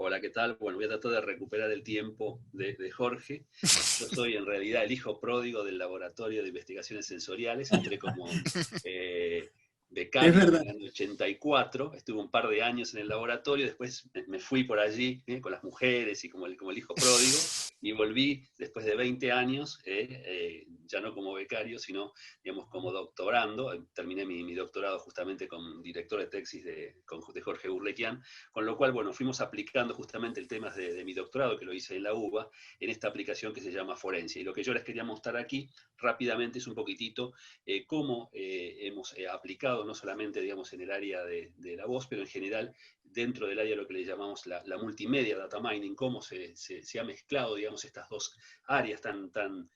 Hola, ¿qué tal? Bueno, voy a tratar de recuperar el tiempo de Jorge. Yo soy en realidad el hijo pródigo del Laboratorio de Investigaciones Sensoriales. Entré como eh, Es becario en verdad. el año 84. Estuve un par de años en el laboratorio, después me fui por allí con las mujeres y como el hijo pródigo, y volví después de 20 años, ya no como becario, sino digamos, como doctorando. Terminé mi doctorado justamente con director de tesis de Jorge Urlequian, con lo cual, bueno, fuimos aplicando justamente el tema de mi doctorado, que lo hice en la UBA, en esta aplicación que se llama Forensia. Y lo que yo les quería mostrar aquí rápidamente es un poquitito cómo hemos aplicado, no solamente, digamos, en el área de la voz, pero en general dentro del área de lo que le llamamos la multimedia data mining, cómo se ha mezclado, digamos, estas dos áreas tan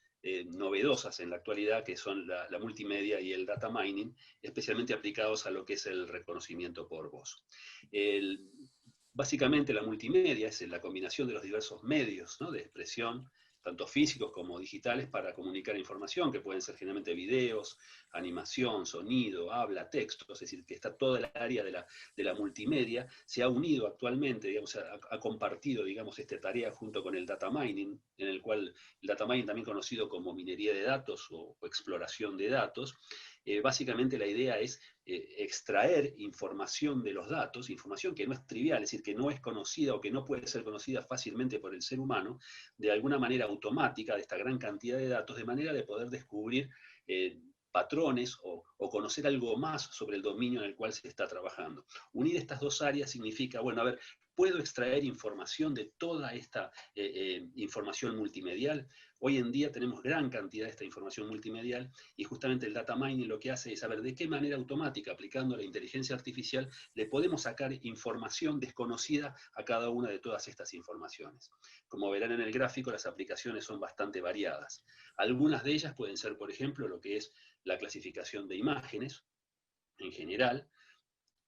novedosas en la actualidad, que son la multimedia y el data mining, especialmente aplicados a lo que es el reconocimiento por voz. El, Básicamente la multimedia es la combinación de los diversos medios, ¿no?, de expresión, tanto físicos como digitales, para comunicar información, que pueden ser generalmente videos, animación, sonido, habla, texto. Es decir, que está toda el área de la multimedia, se ha unido actualmente, digamos, ha compartido, digamos, esta tarea junto con el data mining, en el cual el data mining, también conocido como minería de datos o exploración de datos. Básicamente la idea es extraer información de los datos, información que no es trivial, es decir, que no es conocida o que no puede ser conocida fácilmente por el ser humano, de alguna manera automática, de esta gran cantidad de datos, de manera de poder descubrir patrones o conocer algo más sobre el dominio en el cual se está trabajando. Unir estas dos áreas significa, bueno, a ver, ¿puedo extraer información de toda esta información multimedial? Hoy en día tenemos gran cantidad de esta información multimedial, y justamente el data mining lo que hace es saber de qué manera automática, aplicando la inteligencia artificial, le podemos sacar información desconocida a cada una de todas estas informaciones. Como verán en el gráfico, las aplicaciones son bastante variadas. Algunas de ellas pueden ser, por ejemplo, lo que es la clasificación de imágenes en general,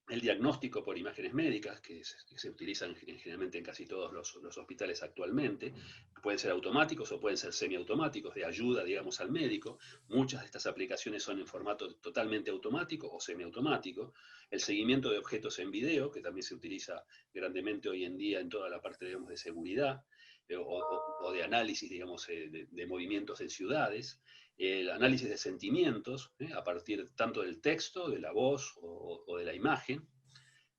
el diagnóstico por imágenes médicas, que se utilizan generalmente en casi todos los hospitales actualmente. Pueden ser automáticos o pueden ser semiautomáticos, de ayuda, digamos, al médico. Muchas de estas aplicaciones son en formato totalmente automático o semiautomático. El seguimiento de objetos en video, que también se utiliza grandemente hoy en día en toda la parte, digamos, de seguridad, o de análisis, digamos, de movimientos en ciudades. El análisis de sentimientos, a partir tanto del texto, de la voz o de la imagen.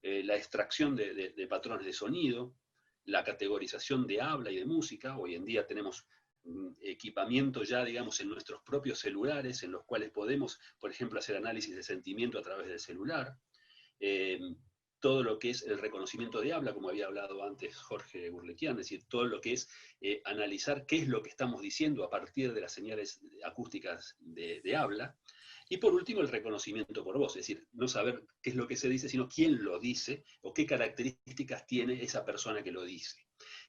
La extracción de patrones de sonido, la categorización de habla y de música. Hoy en día tenemos equipamiento ya, digamos, en nuestros propios celulares, en los cuales podemos, por ejemplo, hacer análisis de sentimiento a través del celular. Eh, Todo lo que es el reconocimiento de habla, como había hablado antes Jorge Urlequian, es decir, todo lo que es analizar qué es lo que estamos diciendo a partir de las señales acústicas de habla. Y por último, el reconocimiento por voz, es decir, no saber qué es lo que se dice, sino quién lo dice o qué características tiene esa persona que lo dice.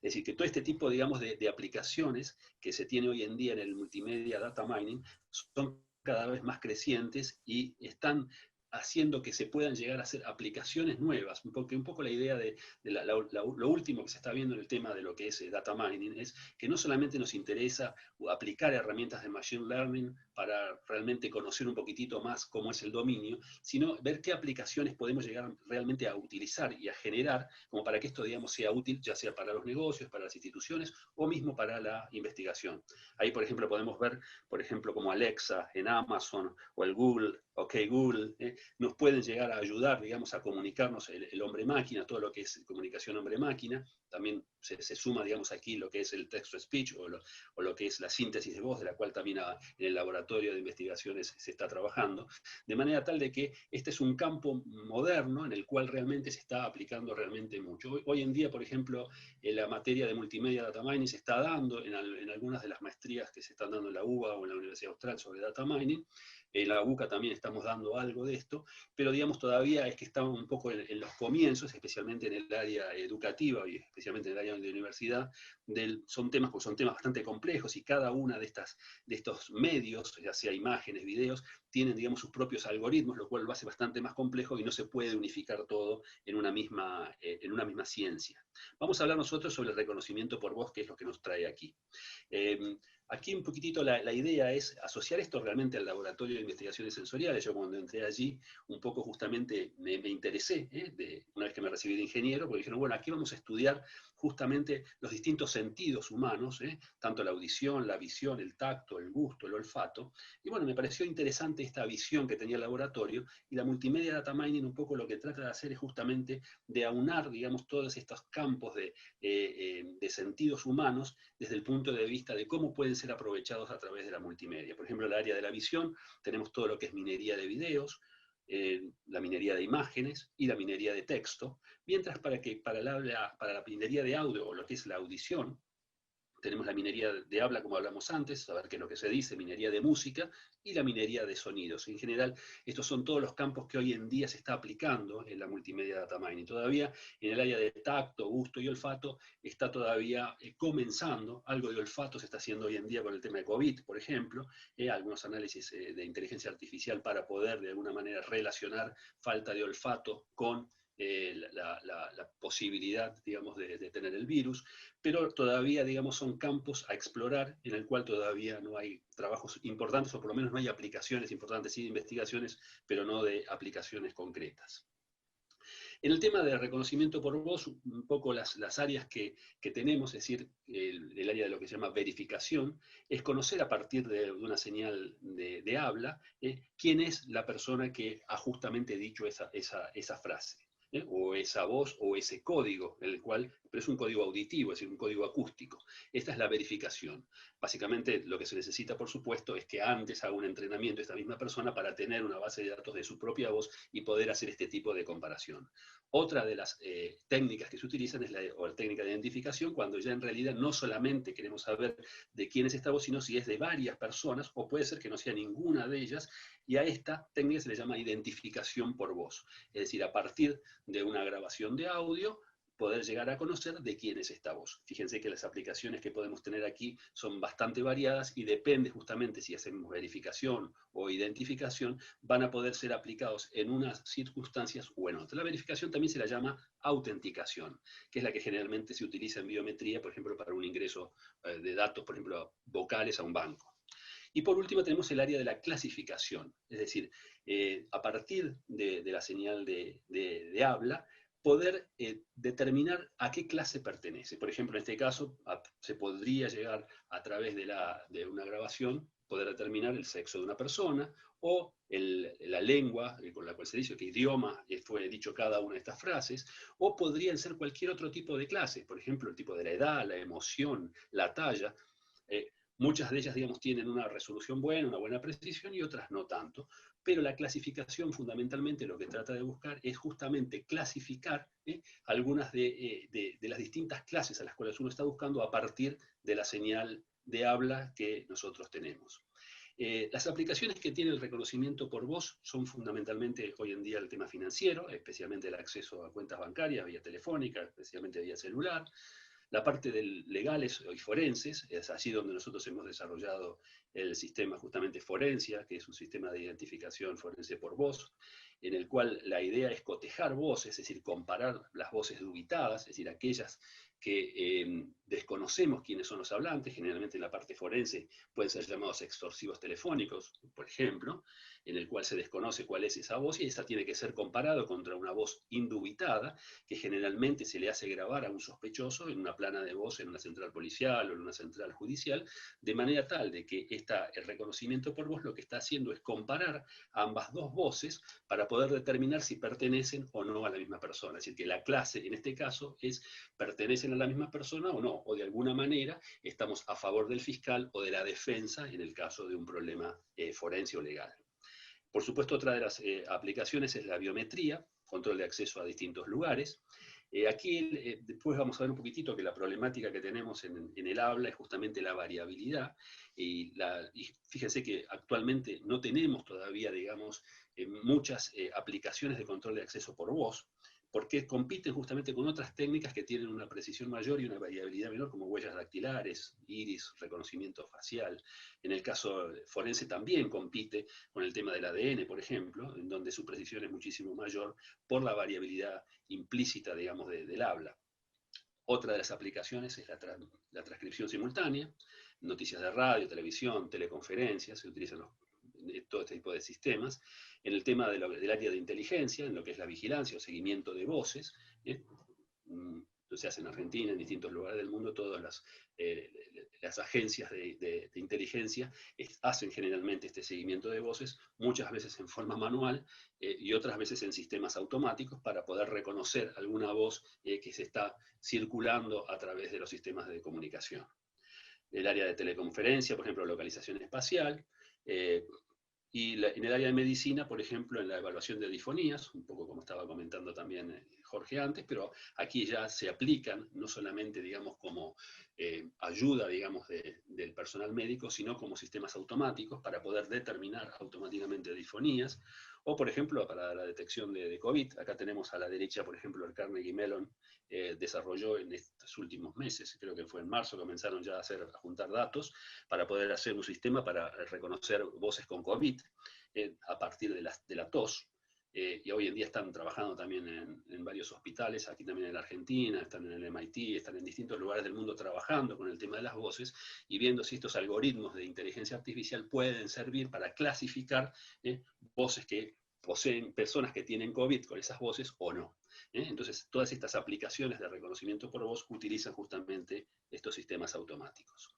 Es decir, que todo este tipo, digamos, de aplicaciones que se tiene hoy en día en el multimedia data mining son cada vez más crecientes y están haciendo que se puedan llegar a hacer aplicaciones nuevas, porque un poco la idea de lo último que se está viendo en el tema de lo que es data mining es que no solamente nos interesa aplicar herramientas de machine learning para realmente conocer un poquitito más cómo es el dominio, sino ver qué aplicaciones podemos llegar realmente a utilizar y a generar, como para que esto, digamos, sea útil, ya sea para los negocios, para las instituciones o mismo para la investigación. Ahí, por ejemplo, podemos ver, por ejemplo, como Alexa en Amazon o el Google, OK Google, nos pueden llegar a ayudar, digamos, a comunicarnos el hombre-máquina, todo lo que es comunicación hombre-máquina. También se suma, digamos, aquí lo que es el text-to-speech o lo que es la síntesis de voz, de la cual también en el laboratorio de investigaciones se está trabajando, de manera tal de que este es un campo moderno en el cual realmente se está aplicando realmente mucho. Hoy en día, por ejemplo, la materia de multimedia data mining se está dando en algunas de las maestrías que se están dando en la UBA o en la Universidad Austral sobre data mining. En la UCA también estamos dando algo de esto, pero digamos todavía es que estamos un poco en los comienzos, especialmente en el área educativa y especialmente en el área de universidad. Son temas bastante complejos, y cada una de estos medios, ya sea imágenes, videos, tienen, digamos, sus propios algoritmos, lo cual lo hace bastante más complejo y no se puede unificar todo en una misma ciencia. Vamos a hablar nosotros sobre el reconocimiento por voz, que es lo que nos trae aquí. Aquí un poquitito la idea es asociar esto realmente al laboratorio de investigaciones sensoriales. Yo cuando entré allí, un poco justamente me interesé, una vez que me recibí de ingeniero, porque dijeron, bueno, aquí vamos a estudiar justamente los distintos sentidos humanos, tanto la audición, la visión, el tacto, el gusto, el olfato. Y bueno, me pareció interesante esta visión que tenía el laboratorio, y la multimedia data mining un poco lo que trata de hacer es justamente de aunar, digamos, todos estos campos de sentidos humanos desde el punto de vista de cómo pueden ser aprovechados a través de la multimedia. Por ejemplo, en el área de la visión tenemos todo lo que es minería de videos, la minería de imágenes y la minería de texto, mientras para la minería de audio, o lo que es la audición, tenemos la minería de habla, como hablamos antes, saber qué es lo que se dice, minería de música y la minería de sonidos. En general, estos son todos los campos que hoy en día se está aplicando en la multimedia data mining. Todavía en el área de tacto, gusto y olfato está todavía comenzando. Algo de olfato se está haciendo hoy en día con el tema de COVID, por ejemplo, algunos análisis de inteligencia artificial para poder de alguna manera relacionar falta de olfato con la posibilidad, digamos, de tener el virus, pero todavía, digamos, son campos a explorar en el cual todavía no hay trabajos importantes, o por lo menos no hay aplicaciones importantes, sí de investigaciones, pero no de aplicaciones concretas. En el tema de reconocimiento por voz, un poco las áreas que tenemos, es decir, el área de lo que se llama verificación, es conocer a partir de una señal de habla quién es la persona que ha justamente dicho esa frase. O esa voz o ese código, pero es un código auditivo, es decir, un código acústico. Esta es la verificación. Básicamente lo que se necesita, por supuesto, es que antes haga un entrenamiento esta misma persona para tener una base de datos de su propia voz y poder hacer este tipo de comparación. Otra de las técnicas que se utilizan es la técnica de identificación, cuando ya en realidad no solamente queremos saber de quién es esta voz, sino si es de varias personas, o puede ser que no sea ninguna de ellas, y a esta técnica se le llama identificación por voz. Es decir, a partir de una grabación de audio, poder llegar a conocer de quién es esta voz. Fíjense que las aplicaciones que podemos tener aquí son bastante variadas y depende justamente si hacemos verificación o identificación, van a poder ser aplicados en unas circunstancias o en otras. La verificación también se la llama autenticación, que es la que generalmente se utiliza en biometría, por ejemplo, para un ingreso de datos, por ejemplo, vocales a un banco. Y por último tenemos el área de la clasificación, es decir, a partir de la señal de habla, poder determinar a qué clase pertenece. Por ejemplo, en este caso, se podría llegar a través de una grabación, poder determinar el sexo de una persona, o la lengua con la cual se dice, qué idioma fue dicho cada una de estas frases, o podrían ser cualquier otro tipo de clase, por ejemplo, el tipo de la edad, la emoción, la talla. Muchas de ellas, digamos, tienen una resolución buena, una buena precisión, y otras no tanto. Pero la clasificación, fundamentalmente, lo que trata de buscar es justamente clasificar algunas de las distintas clases a las cuales uno está buscando a partir de la señal de habla que nosotros tenemos. Las aplicaciones que tiene el reconocimiento por voz son fundamentalmente hoy en día el tema financiero, especialmente el acceso a cuentas bancarias vía telefónica, especialmente vía celular. La parte de legales y forenses, es allí donde nosotros hemos desarrollado el sistema justamente Forensia, que es un sistema de identificación forense por voz, en el cual la idea es cotejar voces, es decir, comparar las voces dubitadas, es decir, aquellas que desconocemos quiénes son los hablantes, generalmente en la parte forense pueden ser llamados extorsivos telefónicos, por ejemplo, en el cual se desconoce cuál es esa voz, y esa tiene que ser comparada contra una voz indubitada, que generalmente se le hace grabar a un sospechoso en una plana de voz en una central policial o en una central judicial, de manera tal de que el reconocimiento por voz lo que está haciendo es comparar ambas dos voces para poder determinar si pertenecen o no a la misma persona. Es decir, que la clase en este caso es pertenecen a la misma persona o no, o de alguna manera estamos a favor del fiscal o de la defensa en el caso de un problema forense o legal. Por supuesto, otra de las aplicaciones es la biometría, control de acceso a distintos lugares. Aquí después vamos a ver un poquitito que la problemática que tenemos en el habla es justamente la variabilidad, y fíjense que actualmente no tenemos todavía, digamos, muchas aplicaciones de control de acceso por voz, porque compiten justamente con otras técnicas que tienen una precisión mayor y una variabilidad menor, como huellas dactilares, iris, reconocimiento facial. En el caso forense también compite con el tema del ADN, por ejemplo, en donde su precisión es muchísimo mayor por la variabilidad implícita, digamos, del habla. Otra de las aplicaciones es la transcripción simultánea, noticias de radio, televisión, teleconferencias, se utilizan todo este tipo de sistemas. En el tema del área de inteligencia, en lo que es la vigilancia o seguimiento de voces, se hace en Argentina, en distintos lugares del mundo, todas las agencias de inteligencia hacen generalmente este seguimiento de voces, muchas veces en forma manual y otras veces en sistemas automáticos para poder reconocer alguna voz que se está circulando a través de los sistemas de comunicación. El área de teleconferencia, por ejemplo, localización espacial, y en el área de medicina, por ejemplo, en la evaluación de disfonías, un poco como estaba comentando también Jorge antes, pero aquí ya se aplican, no solamente, digamos, como ayuda, digamos, del personal médico, sino como sistemas automáticos para poder determinar automáticamente disfonías, o, por ejemplo, para la detección de COVID. Acá tenemos a la derecha, por ejemplo, el Carnegie Mellon desarrolló en estos últimos meses, creo que fue en marzo, comenzaron ya a juntar datos para poder hacer un sistema para reconocer voces con COVID a partir de la tos. Y hoy en día están trabajando también en varios hospitales, aquí también en la Argentina, están en el MIT, están en distintos lugares del mundo trabajando con el tema de las voces y viendo si estos algoritmos de inteligencia artificial pueden servir para clasificar voces que poseen personas que tienen COVID con esas voces o no. Entonces, todas estas aplicaciones de reconocimiento por voz utilizan justamente estos sistemas automáticos.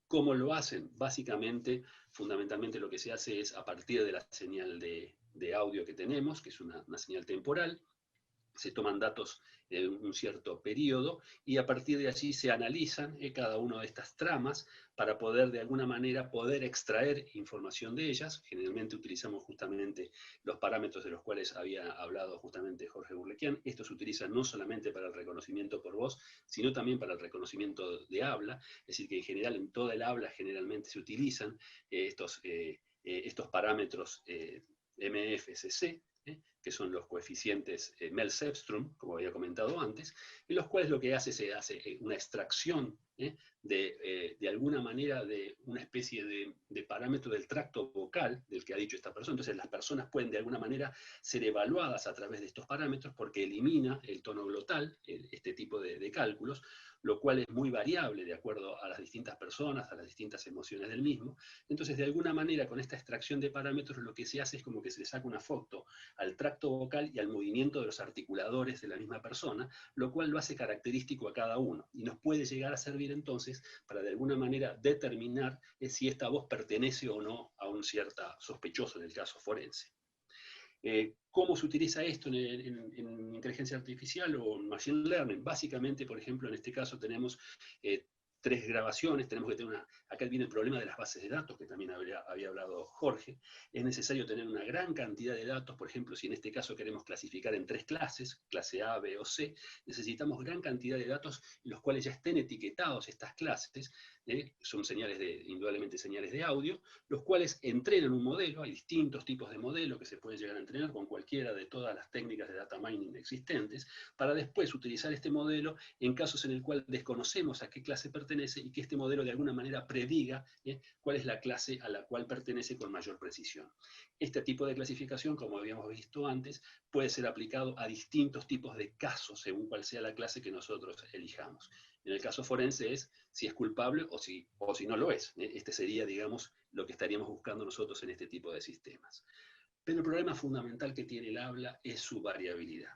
¿Cómo lo hacen? Básicamente, fundamentalmente lo que se hace es a partir de la señal de audio que tenemos, que es una señal temporal, se toman datos de un cierto periodo y a partir de allí se analizan cada una de estas tramas para poder de alguna manera poder extraer información de ellas. Generalmente utilizamos justamente los parámetros de los cuales había hablado justamente Jorge Burlequian. Estos se utilizan no solamente para el reconocimiento por voz, sino también para el reconocimiento de habla, es decir, que en general en toda el habla generalmente se utilizan estos parámetros MFCC, que son los coeficientes Mel-Sepström, como había comentado antes, en los cuales lo que se hace una extracción de alguna manera de una especie de parámetro del tracto vocal del que ha dicho esta persona. Entonces las personas pueden de alguna manera ser evaluadas a través de estos parámetros porque elimina el tono glotal, este tipo de cálculos, lo cual es muy variable de acuerdo a las distintas personas, a las distintas emociones del mismo. Entonces, de alguna manera, con esta extracción de parámetros, lo que se hace es como que se le saca una foto al tracto vocal y al movimiento de los articuladores de la misma persona, lo cual lo hace característico a cada uno. Y nos puede llegar a servir entonces para de alguna manera determinar si esta voz pertenece o no a un cierto sospechoso en el caso forense. ¿Cómo se utiliza esto en inteligencia artificial o en machine learning? Básicamente, por ejemplo, en este caso tenemos 3 grabaciones, tenemos que tener acá viene el problema de las bases de datos, que también había hablado Jorge. Es necesario tener una gran cantidad de datos, por ejemplo, si en este caso queremos clasificar en 3 clases, clase A, B o C, necesitamos gran cantidad de datos en los cuales ya estén etiquetados estas clases, son indudablemente señales de audio, los cuales entrenan un modelo. Hay distintos tipos de modelos que se pueden llegar a entrenar con cualquiera de todas las técnicas de data mining existentes, para después utilizar este modelo en casos en el cual desconocemos a qué clase pertenece y que este modelo de alguna manera prediga cuál es la clase a la cual pertenece con mayor precisión. Este tipo de clasificación, como habíamos visto antes, puede ser aplicado a distintos tipos de casos según cuál sea la clase que nosotros elijamos. En el caso forense es si es culpable o si no lo es. Este sería, digamos, lo que estaríamos buscando nosotros en este tipo de sistemas. Pero el problema fundamental que tiene el habla es su variabilidad.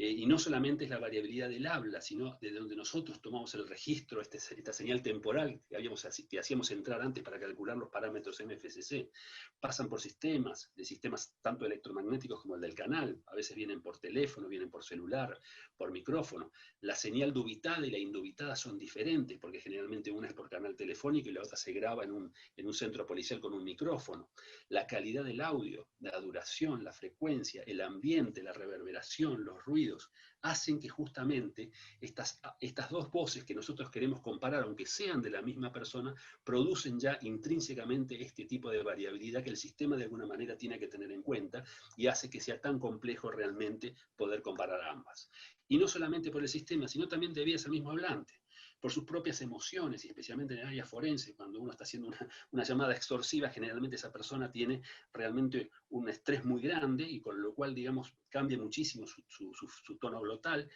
Y no solamente es la variabilidad del habla, sino de donde nosotros tomamos el registro, esta señal temporal que hacíamos entrar antes para calcular los parámetros MFCC, pasan por sistemas tanto electromagnéticos como el del canal, a veces vienen por teléfono, vienen por celular, por micrófono. La señal dubitada y la indubitada son diferentes, porque generalmente una es por canal telefónico y la otra se graba en un centro policial con un micrófono. La calidad del audio, la duración, la frecuencia, el ambiente, la reverberación, los ruidos, hacen que justamente estas 2 voces que nosotros queremos comparar, aunque sean de la misma persona, producen ya intrínsecamente este tipo de variabilidad que el sistema de alguna manera tiene que tener en cuenta y hace que sea tan complejo realmente poder comparar ambas. Y no solamente por el sistema, sino también debido a ese mismo hablante, por sus propias emociones, y especialmente en el área forense, cuando uno está haciendo una llamada extorsiva, generalmente esa persona tiene realmente un estrés muy grande y con lo cual, digamos, cambia muchísimo su tono glotal.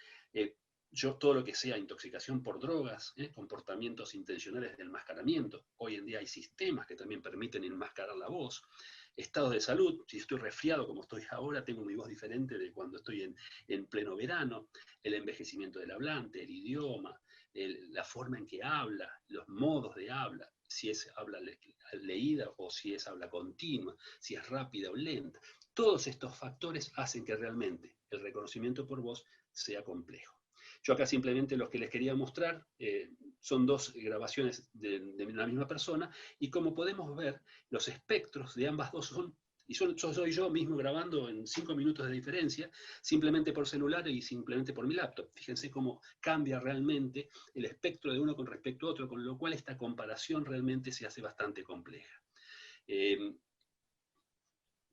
todo lo que sea intoxicación por drogas, comportamientos intencionales de enmascaramiento. Hoy en día hay sistemas que también permiten enmascarar la voz. Estado de salud, si estoy resfriado como estoy ahora, tengo mi voz diferente de cuando estoy en pleno verano. El envejecimiento del hablante, el idioma, la forma en que habla, los modos de habla, si es habla leída o si es habla continua, si es rápida o lenta. Todos estos factores hacen que realmente el reconocimiento por voz sea complejo. Yo acá simplemente los que les quería mostrar son dos grabaciones de la misma persona, y como podemos ver, los espectros de ambas dos son, y soy yo mismo grabando en 5 minutos de diferencia, simplemente por celular y simplemente por mi laptop. Fíjense cómo cambia realmente el espectro de uno con respecto a otro, con lo cual esta comparación realmente se hace bastante compleja.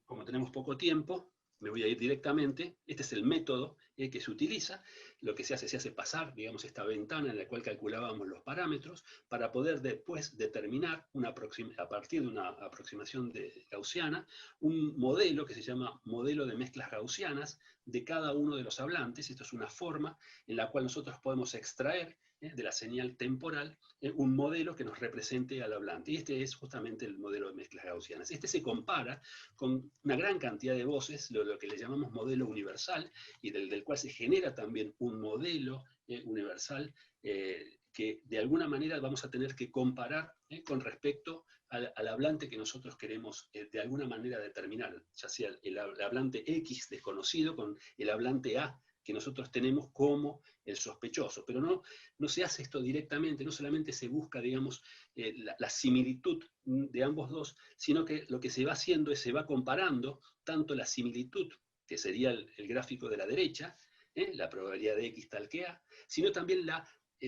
Como tenemos poco tiempo, me voy a ir directamente. Este es el método que se utiliza. Lo que se hace pasar, digamos, esta ventana en la cual calculábamos los parámetros para poder después determinar, a partir de una aproximación gaussiana, un modelo que se llama modelo de mezclas gaussianas de cada uno de los hablantes. Esto es una forma en la cual nosotros podemos extraer de la señal temporal un modelo que nos represente al hablante. Y este es justamente el modelo de mezclas gaussianas. Este se compara con una gran cantidad de voces, lo que le llamamos modelo universal, y del cual se genera también un modelo universal que de alguna manera vamos a tener que comparar con respecto al hablante que nosotros queremos de alguna manera determinar, ya sea el hablante X desconocido con el hablante A que nosotros tenemos como el sospechoso. Pero no se hace esto directamente, no solamente se busca, digamos, la similitud de ambos dos, sino que lo que se va haciendo es se va comparando tanto la similitud, que sería el gráfico de la derecha, la probabilidad de X tal que A, sino también la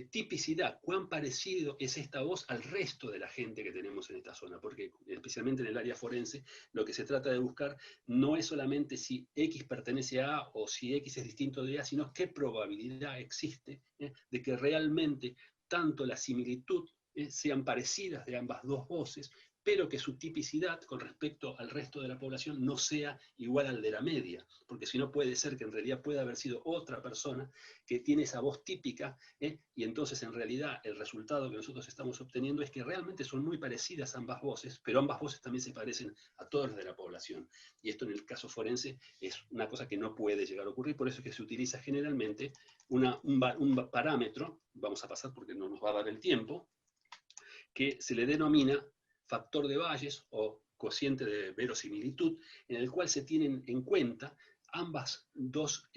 tipicidad, cuán parecido es esta voz al resto de la gente que tenemos en esta zona, porque especialmente en el área forense, lo que se trata de buscar no es solamente si X pertenece a A o si X es distinto de A, sino qué probabilidad existe de que realmente tanto la similitud sean parecidas de ambas dos voces, pero que su tipicidad con respecto al resto de la población no sea igual al de la media, porque si no puede ser que en realidad pueda haber sido otra persona que tiene esa voz típica, y entonces en realidad el resultado que nosotros estamos obteniendo es que realmente son muy parecidas ambas voces, pero ambas voces también se parecen a todos los de la población. Y esto en el caso forense es una cosa que no puede llegar a ocurrir, por eso es que se utiliza generalmente un parámetro, vamos a pasar porque no nos va a dar el tiempo, que se le denomina factor de Bayes o cociente de verosimilitud, en el cual se tienen en cuenta ambas dos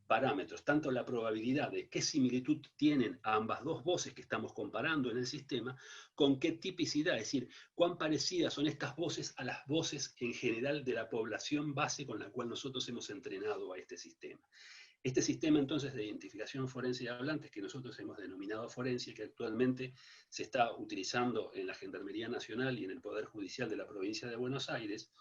parámetros, tanto la probabilidad de qué similitud tienen a ambas dos voces que estamos comparando en el sistema, con qué tipicidad, es decir, cuán parecidas son estas voces a las voces en general de la población base con la cual nosotros hemos entrenado a este sistema. Este sistema entonces de identificación forense de hablantes, que nosotros hemos denominado forense, que actualmente se está utilizando en la Gendarmería Nacional y en el Poder Judicial de la provincia de Buenos Aires,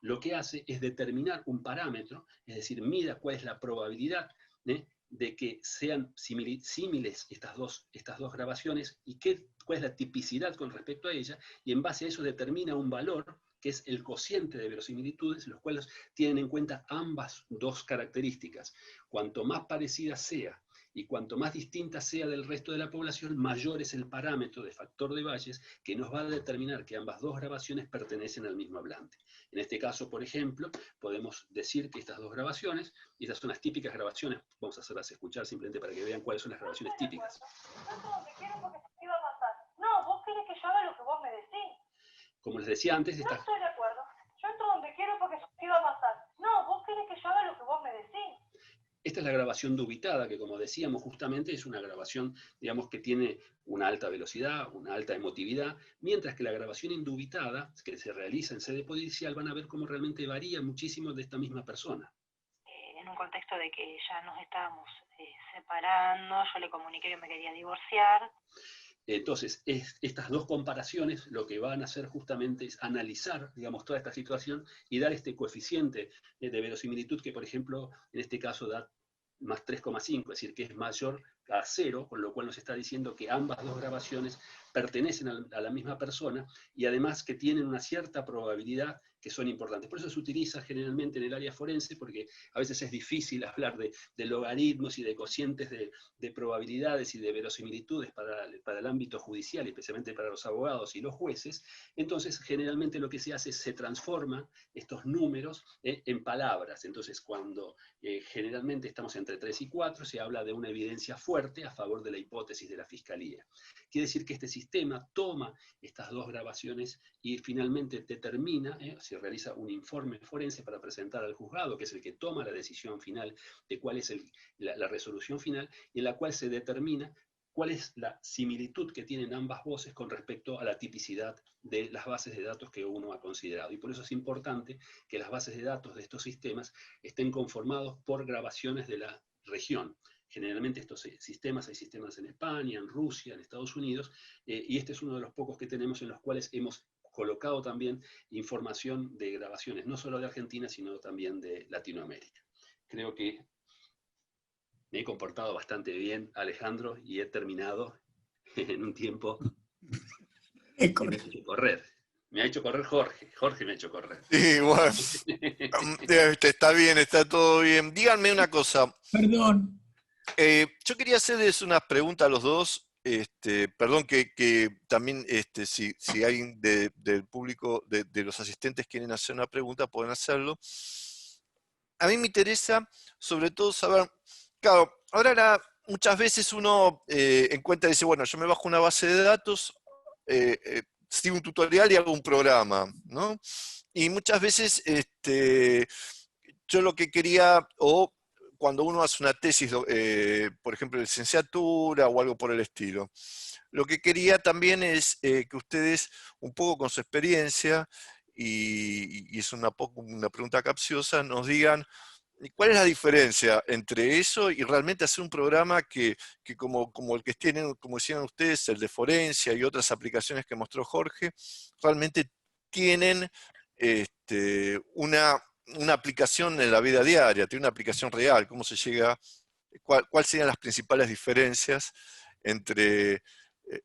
lo que hace es determinar un parámetro, es decir, mira cuál es la probabilidad de que sean símiles estas dos grabaciones y cuál es la tipicidad con respecto a ella, y en base a eso determina un valor que es el cociente de verosimilitudes, los cuales tienen en cuenta ambas dos características. Cuanto más parecida sea y cuanto más distinta sea del resto de la población, mayor es el parámetro de factor de Bayes que nos va a determinar que ambas dos grabaciones pertenecen al mismo hablante. En este caso, por ejemplo, podemos decir que estas dos grabaciones, y estas son las típicas grabaciones, vamos a hacerlas escuchar simplemente para que vean cuáles son las grabaciones típicas. No, vos querés que yo haga lo que vos me decís. Como les decía antes, no estoy de acuerdo. Yo entro donde quiero porque se iba a pasar. No, vos querés que yo haga lo que vos me decís. Esta es la grabación dubitada, que como decíamos justamente es una grabación, digamos, que tiene una alta velocidad, una alta emotividad, mientras que la grabación indubitada, que se realiza en sede policial, van a ver cómo realmente varía muchísimo de esta misma persona. En un contexto de que ya nos estábamos separando, yo le comuniqué que me quería divorciar. Entonces, estas dos comparaciones lo que van a hacer justamente es analizar, digamos, toda esta situación y dar este coeficiente de verosimilitud que, por ejemplo, en este caso da más 3,5, es decir, que es mayor a 0, con lo cual nos está diciendo que ambas dos grabaciones pertenecen a la misma persona y además que tienen una cierta probabilidad que son importantes. Por eso se utiliza generalmente en el área forense, porque a veces es difícil hablar de logaritmos y de cocientes de probabilidades y de verosimilitudes para el ámbito judicial, especialmente para los abogados y los jueces. Entonces, generalmente lo que se hace es se transforma estos números en palabras. Entonces, cuando generalmente estamos entre 3 y 4, se habla de una evidencia fuerte a favor de la hipótesis de la Fiscalía. Quiere decir que este sistema toma estas dos grabaciones y finalmente determina, se realiza un informe forense para presentar al juzgado, que es el que toma la decisión final de cuál es la resolución final, y en la cual se determina cuál es la similitud que tienen ambas voces con respecto a la tipicidad de las bases de datos que uno ha considerado. Y por eso es importante que las bases de datos de estos sistemas estén conformados por grabaciones de la región. Generalmente estos sistemas, hay sistemas en España, en Rusia, en Estados Unidos, y este es uno de los pocos que tenemos en los cuales hemos colocado también información de grabaciones, no solo de Argentina, sino también de Latinoamérica. Creo que me he comportado bastante bien, Alejandro, y he terminado en un tiempo que me ha hecho correr. Me ha hecho correr Jorge. Jorge me ha hecho correr. Sí, bueno, está bien, está todo bien. Díganme una cosa. Perdón. Yo quería hacerles unas preguntas a los dos. Perdón que también si alguien del público, de los asistentes quieren hacer una pregunta, pueden hacerlo. A mí me interesa sobre todo saber, claro, ahora muchas veces uno encuentra y dice, bueno, yo me bajo una base de datos, sigo un tutorial y hago un programa, ¿no? Y muchas veces yo lo que quería, o cuando uno hace una tesis, por ejemplo, de licenciatura o algo por el estilo, lo que quería también es que ustedes, un poco con su experiencia, y es una pregunta capciosa, nos digan cuál es la diferencia entre eso y realmente hacer un programa que como el que tienen, como decían ustedes, el de Forensia y otras aplicaciones que mostró Jorge, realmente tienen una aplicación en la vida diaria, tiene una aplicación real, cómo se llega, cuáles serían las principales diferencias entre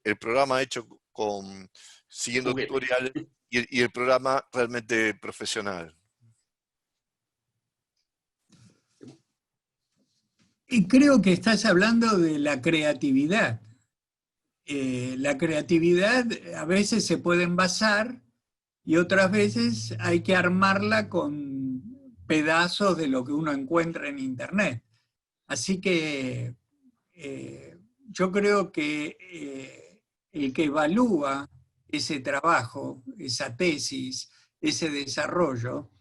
el programa hecho siguiendo tutoriales y el programa realmente profesional. Y creo que estás hablando de la creatividad. La creatividad a veces se puede envasar y otras veces hay que armarla con pedazos de lo que uno encuentra en Internet. Así que yo creo que el que evalúa ese trabajo, esa tesis, ese desarrollo,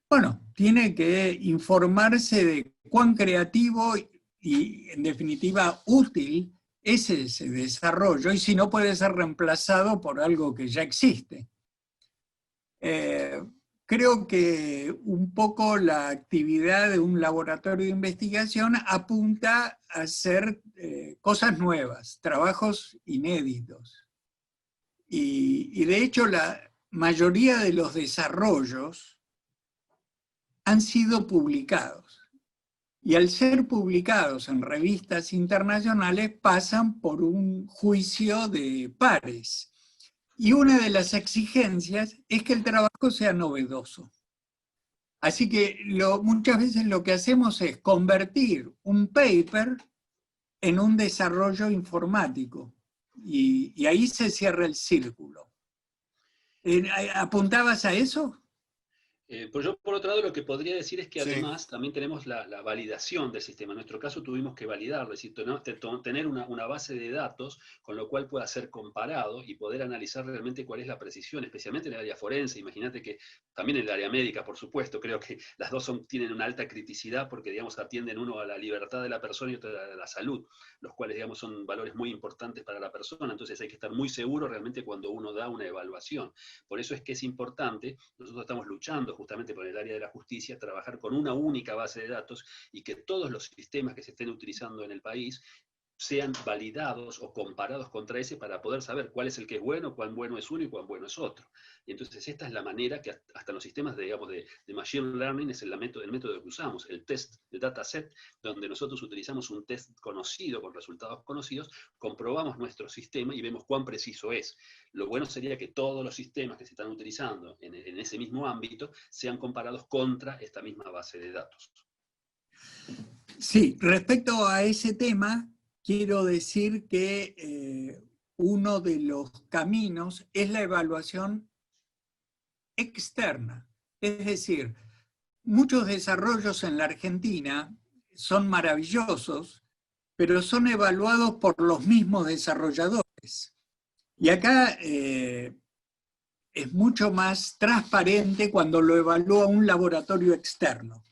bueno, tiene que informarse de cuán creativo y en definitiva útil es ese desarrollo y si no puede ser reemplazado por algo que ya existe. Creo que un poco la actividad de un laboratorio de investigación apunta a hacer cosas nuevas, trabajos inéditos. Y de hecho la mayoría de los desarrollos han sido publicados. Y al ser publicados en revistas internacionales pasan por un juicio de pares. Y una de las exigencias es que el trabajo sea novedoso. Así que muchas veces lo que hacemos es convertir un paper en un desarrollo informático. Y ahí se cierra el círculo. ¿Apuntabas a eso? Pues yo, por otro lado, lo que podría decir es que Sí. además también tenemos la validación del sistema. En nuestro caso tuvimos que validarlo, es decir, tener una base de datos con lo cual pueda ser comparado y poder analizar realmente cuál es la precisión, especialmente en el área forense. Imagínate que también en el área médica, por supuesto, creo que las dos tienen una alta criticidad porque, digamos, atienden uno a la libertad de la persona y otro a la salud, los cuales, digamos, son valores muy importantes para la persona. Entonces hay que estar muy seguro realmente cuando uno da una evaluación. Por eso es que es importante, nosotros estamos luchando justamente por el área de la justicia, trabajar con una única base de datos y que todos los sistemas que se estén utilizando en el país sean validados o comparados contra ese para poder saber cuál es el que es bueno, cuán bueno es uno y cuán bueno es otro. Y entonces esta es la manera que hasta los sistemas de, digamos, de Machine Learning es el método que usamos, el test, el dataset, donde nosotros utilizamos un test conocido, con resultados conocidos, comprobamos nuestro sistema y vemos cuán preciso es. Lo bueno sería que todos los sistemas que se están utilizando en ese mismo ámbito sean comparados contra esta misma base de datos. Sí, respecto a ese tema, quiero decir que uno de los caminos es la evaluación externa. Es decir, muchos desarrollos en la Argentina son maravillosos, pero son evaluados por los mismos desarrolladores. Y acá es mucho más transparente cuando lo evalúa un laboratorio externo.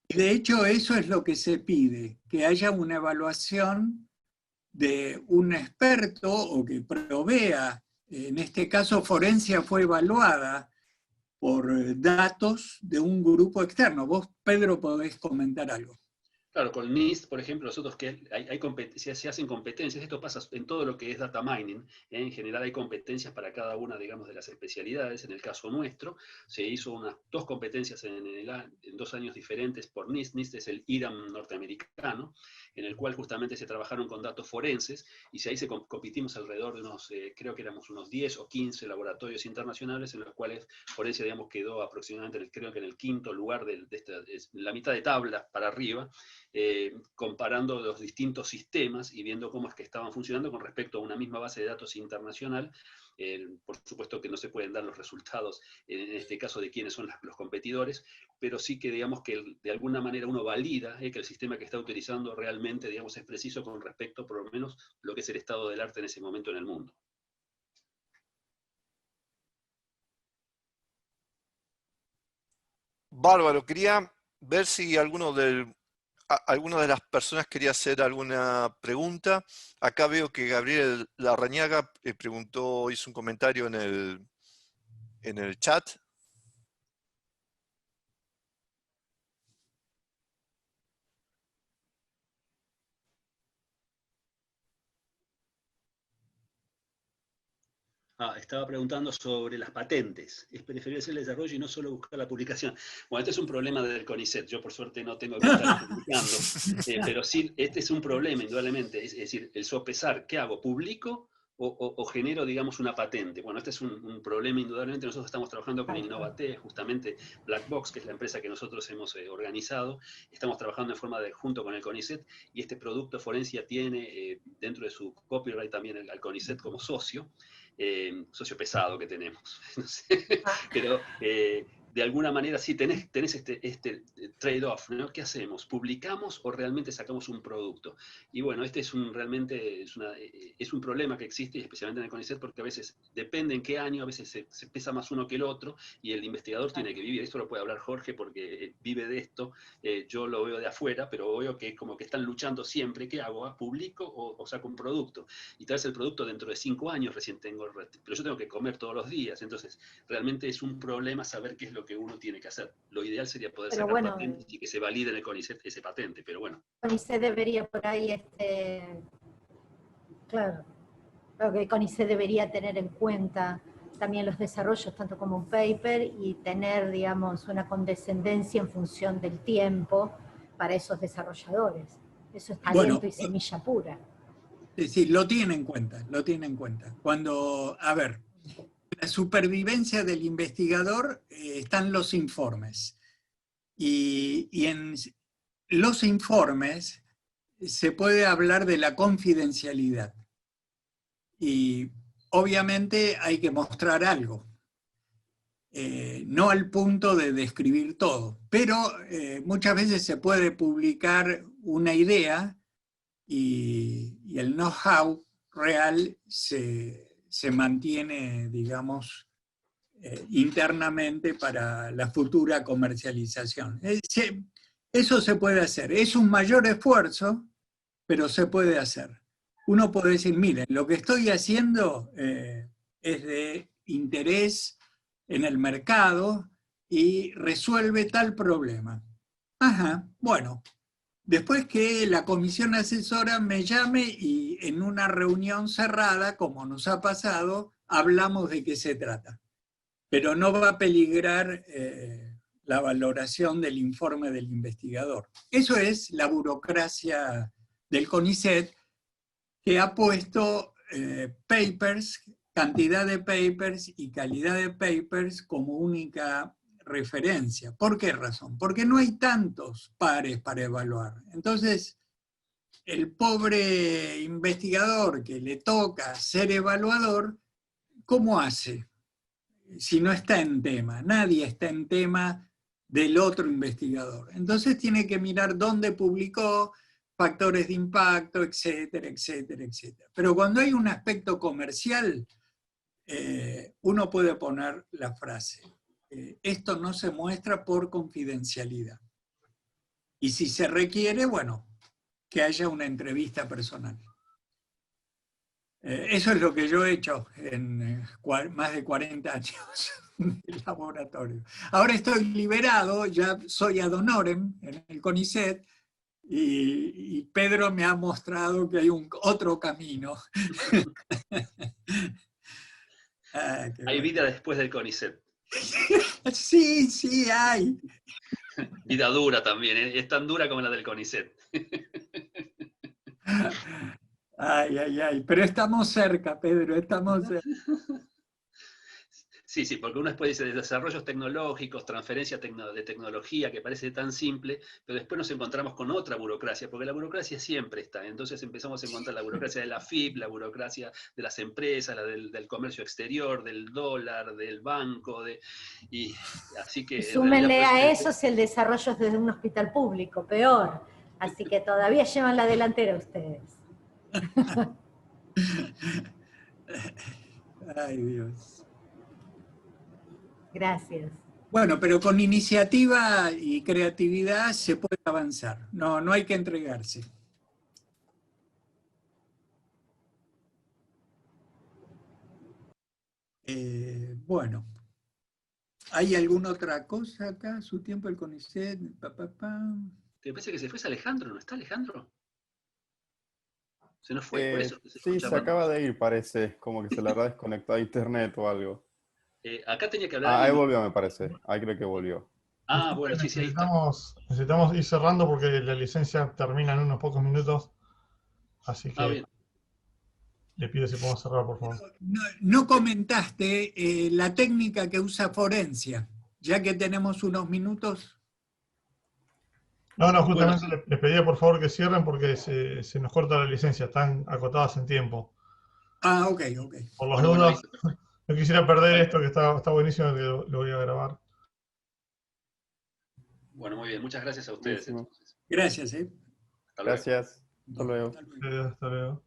De hecho, eso es lo que se pide, que haya una evaluación de un experto o que provea. En este caso, Forensia fue evaluada por datos de un grupo externo. Vos, Pedro, podés comentar algo. Claro, con NIST, por ejemplo, nosotros que se hacen competencias, esto pasa en todo lo que es data mining, en general hay competencias para cada una, digamos, de las especialidades. En el caso nuestro, se hizo dos competencias en 2 años diferentes por NIST. NIST es el IRAM norteamericano, en el cual justamente se trabajaron con datos forenses, y si ahí competimos alrededor de creo que éramos unos 10 o 15 laboratorios internacionales, en los cuales Forensia, digamos, quedó aproximadamente, creo que en el 5.º lugar la mitad de tabla para arriba, comparando los distintos sistemas y viendo cómo es que estaban funcionando con respecto a una misma base de datos internacional. Por supuesto que no se pueden dar los resultados en este caso de quiénes son los competidores, pero sí que, digamos, que de alguna manera uno valida que el sistema que está utilizando realmente, digamos, es preciso con respecto, por lo menos, a lo que es el estado del arte en ese momento en el mundo. Bárbaro, quería ver si alguna de las personas quería hacer alguna pregunta. Acá veo que Gabriel Larrañaga hizo un comentario en el chat. Estaba preguntando sobre las patentes. Es preferible hacer el desarrollo y no solo buscar la publicación. Bueno, este es un problema del CONICET. Yo, por suerte, no tengo que estar publicando. Pero sí, este es un problema, indudablemente. Es decir, el sopesar, ¿qué hago? ¿Publico o genero, digamos, una patente? Bueno, este es un problema, indudablemente. Nosotros estamos trabajando con Innovate, justamente Black Box, que es la empresa que nosotros hemos organizado. Estamos trabajando en forma junto con el CONICET, y este producto Forensia tiene dentro de su copyright también al CONICET como socio. Socio pesado que tenemos. No sé. Pero de alguna manera sí tenés este trade-off, ¿no? ¿Qué hacemos? ¿Publicamos o realmente sacamos un producto? Y bueno, este es realmente es un problema que existe, especialmente en el CONICET, porque a veces depende en qué año, a veces se pesa más uno que el otro, y el investigador tiene que vivir. Esto lo puede hablar Jorge porque vive de esto. Yo lo veo de afuera, pero veo que como que están luchando siempre. ¿Qué hago? ¿Publico o saco un producto? Y tal vez el producto dentro de 5 años recién pero yo tengo que comer todos los días. Entonces, realmente es un problema saber qué es lo que uno tiene que hacer. Lo ideal sería poder sacar patentes y que se valide en el CONICET ese patente, pero bueno. CONICET debería por ahí, claro, creo que CONICET debería tener en cuenta también los desarrollos, tanto como un paper, y tener, digamos, una condescendencia en función del tiempo para esos desarrolladores. Eso es talento y semilla pura. Sí, lo tiene en cuenta, lo tiene en cuenta. Cuando, a ver, la supervivencia del investigador están los informes. Y en los informes se puede hablar de la confidencialidad. Y obviamente hay que mostrar algo. No al punto de describir todo, pero muchas veces se puede publicar una idea y el know-how real se mantiene, digamos, internamente para la futura comercialización. Eso se puede hacer. Es un mayor esfuerzo, pero se puede hacer. Uno puede decir, miren, lo que estoy haciendo es de interés en el mercado y resuelve tal problema. Ajá, bueno, Después que la comisión asesora me llame y en una reunión cerrada, como nos ha pasado, hablamos de qué se trata. Pero no va a peligrar la valoración del informe del investigador. Eso es la burocracia del CONICET, que ha puesto papers, cantidad de papers y calidad de papers como única referencia. ¿Por qué razón? Porque no hay tantos pares para evaluar. Entonces, el pobre investigador que le toca ser evaluador, ¿cómo hace? Si no está en tema, nadie está en tema del otro investigador. Entonces tiene que mirar dónde publicó, factores de impacto, etcétera, etcétera, etcétera. Pero cuando hay un aspecto comercial, uno puede poner la frase, esto no se muestra por confidencialidad. Y si se requiere, bueno, que haya una entrevista personal. Eso es lo que yo he hecho en más de 40 años de laboratorio. Ahora estoy liberado, ya soy ad honorem en el CONICET, y Pedro me ha mostrado que hay otro camino. Hay bueno. vida después del CONICET. Sí, sí, hay. Vida dura también, ¿eh? Es tan dura como la del CONICET. Ay, ay, ay. Pero estamos cerca, Pedro, estamos cerca. Sí, sí, porque uno después dice de desarrollos tecnológicos, transferencia de tecnología, que parece tan simple, pero después nos encontramos con otra burocracia, porque la burocracia siempre está. Entonces empezamos a encontrar la burocracia de la FIP, la burocracia de las empresas, la del comercio exterior, del dólar, del banco, y así que... Y súmenle a eso si el desarrollo es desde un hospital público, peor. Así que todavía llevan la delantera ustedes. Ay, Dios. Gracias. Bueno, pero con iniciativa y creatividad se puede avanzar. No hay que entregarse. Bueno, ¿hay alguna otra cosa acá? ¿Su tiempo el CONICET? Me parece que se fue Alejandro, ¿no está Alejandro? Se nos fue, por eso. Sí, se acaba de ir, parece. Como que se le habrá desconectado a internet o algo. Acá tenía que hablar... Ahí volvió, me parece. Ahí creo que volvió. Ah, bueno, sí, ahí está. Necesitamos ir cerrando porque la licencia termina en unos pocos minutos. Así que Bien. le pido si podemos cerrar, por favor. No comentaste la técnica que usa Forensia, ya que tenemos unos minutos. No, justamente les pedía por favor que cierren porque se nos corta la licencia, están acotadas en tiempo. Ah, ok. Por las dudas, no quisiera perder esto que está buenísimo, que lo voy a grabar. Bueno, muy bien, muchas gracias a ustedes. Buenísimo. Entonces. Gracias. Hasta luego. Gracias. Hasta luego. Hasta luego.